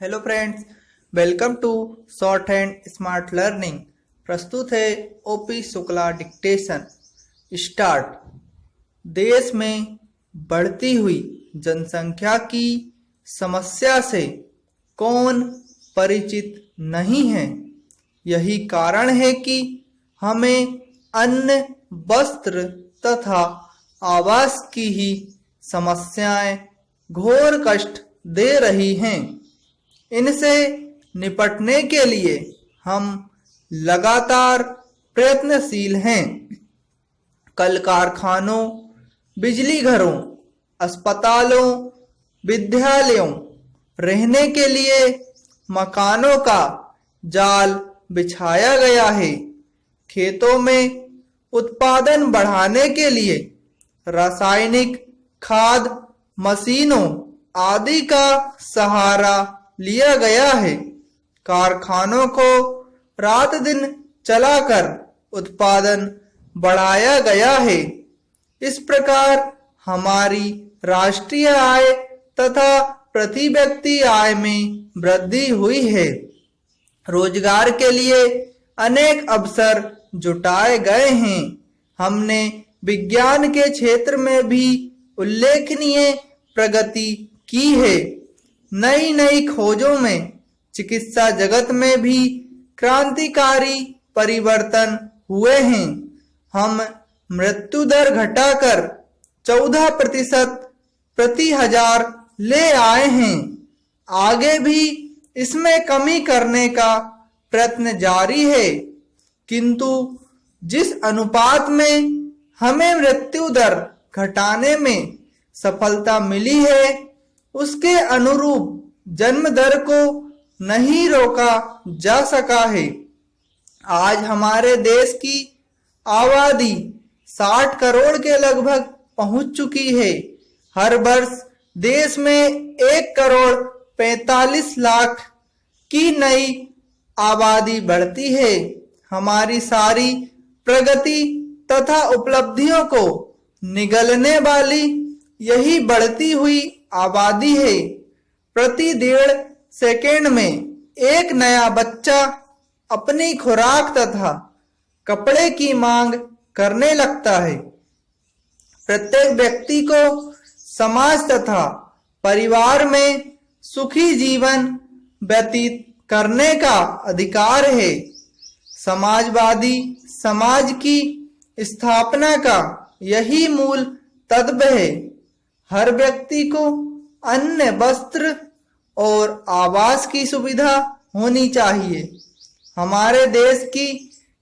Hello friends, welcome to short hand smart learning. प्रस्तुत है OP Shukla dictation. Start. देश में बढ़ती हुई जनसंख्या की समस्या से कौन परिचित नहीं है। यही कारण है कि हमें अन्न, वस्त्र तथा आवास की ही समस्याएं घोर कष्ट दे रही हैं। इनसे निपटने के लिए हम लगातार प्रयत्नशील हैं। कल कारखानों, बिजली घरों, अस्पतालों, विद्यालयों, रहने के लिए मकानों का जाल बिछाया गया है। खेतों में उत्पादन बढ़ाने के लिए रासायनिक खाद, मशीनों आदि का सहारा लिया गया है। कारखानों को रात दिन चलाकर उत्पादन बढ़ाया गया है। इस प्रकार हमारी राष्ट्रीय आय तथा प्रति व्यक्ति आय में वृद्धि हुई है। रोजगार के लिए अनेक अवसर जुटाए गए हैं। हमने विज्ञान के क्षेत्र में भी उल्लेखनीय प्रगति की है। नई नई खोजों में चिकित्सा जगत में भी क्रांतिकारी परिवर्तन हुए हैं। हम मृत्यु दर घटाकर 14% प्रति हजार ले आए हैं। आगे भी इसमें कमी करने का प्रयत्न जारी है, किंतु जिस अनुपात में हमें मृत्यु दर घटाने में सफलता मिली है, उसके अनुरूप जन्म दर को नहीं रोका जा सका है। आज हमारे देश की आबादी 60 करोड़ के लगभग पहुंच चुकी है। हर वर्ष देश में 1 करोड़ 45 लाख की नई आबादी बढ़ती है। हमारी सारी प्रगति तथा उपलब्धियों को निगलने वाली यही बढ़ती हुई आबादी है। प्रति 1.5 सेकेंड में एक नया बच्चा अपनी खुराक तथा कपड़े की मांग करने लगता है। प्रत्येक व्यक्ति को समाज तथा परिवार में सुखी जीवन व्यतीत करने का अधिकार है। समाजवादी समाज की स्थापना का यही मूल तत्व है। हर व्यक्ति को अन्न, वस्त्र और आवास की सुविधा होनी चाहिए। हमारे देश की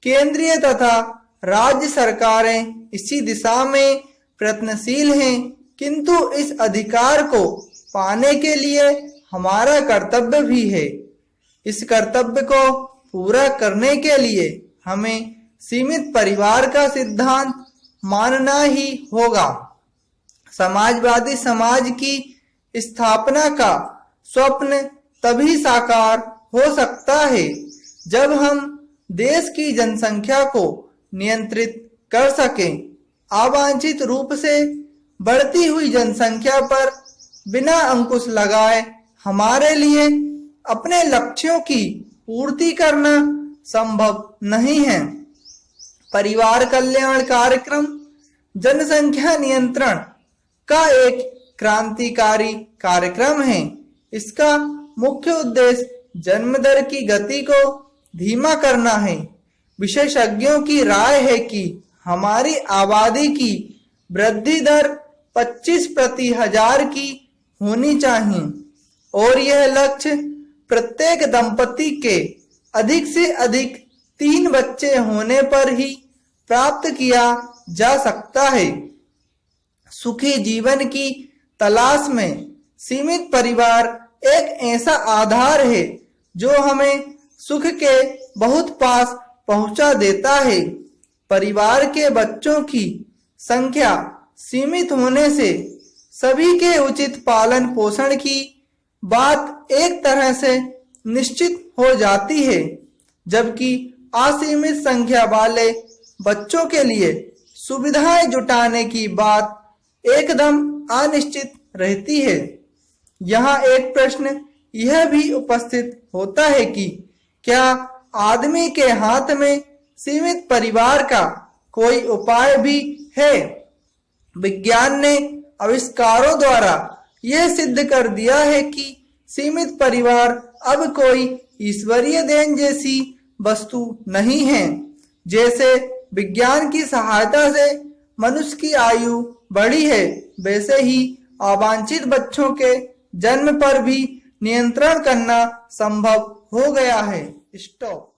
केंद्रीय तथा राज्य सरकारें इसी दिशा में प्रयत्नशील हैं, किंतु इस अधिकार को पाने के लिए हमारा कर्तव्य भी है। इस कर्तव्य को पूरा करने के लिए हमें सीमित परिवार का सिद्धांत मानना ही होगा। समाजवादी समाज की स्थापना का स्वप्न तभी साकार हो सकता है जब हम देश की जनसंख्या को नियंत्रित कर सकें। अवांछित रूप से बढ़ती हुई जनसंख्या पर बिना अंकुश लगाए हमारे लिए अपने लक्ष्यों की पूर्ति करना संभव नहीं है। परिवार कल्याण कार्यक्रम जनसंख्या नियंत्रण का एक क्रांतिकारी कार्यक्रम है। इसका मुख्य उद्देश्य जन्म दर की गति को धीमा करना है। विशेषज्ञों की राय है कि हमारी आबादी की वृद्धि दर 25 प्रति हजार की होनी चाहिए और यह लक्ष्य प्रत्येक दंपति के अधिक से अधिक 3 बच्चे होने पर ही प्राप्त किया जा सकता है। सुखी जीवन की तलाश में सीमित परिवार एक ऐसा आधार है जो हमें सुख के बहुत पास पहुंचा देता है। परिवार के बच्चों की संख्या सीमित होने से सभी के उचित पालन पोषण की बात एक तरह से निश्चित हो जाती है, जबकि असीमित संख्या वाले बच्चों के लिए सुविधाएं जुटाने की बात एकदम अनिश्चित रहती है। यहाँ एक प्रश्न यह भी उपस्थित होता है कि क्या आदमी के हाथ में सीमित परिवार का कोई उपाय भी है। विज्ञान ने आविष्कारों द्वारा यह सिद्ध कर दिया है कि सीमित परिवार अब कोई ईश्वरीय देन जैसी वस्तु नहीं है। जैसे विज्ञान की सहायता से मनुष्य की आयु बढ़ी है, वैसे ही अवांछित बच्चों के जन्म पर भी नियंत्रण करना संभव हो गया है। स्टॉप।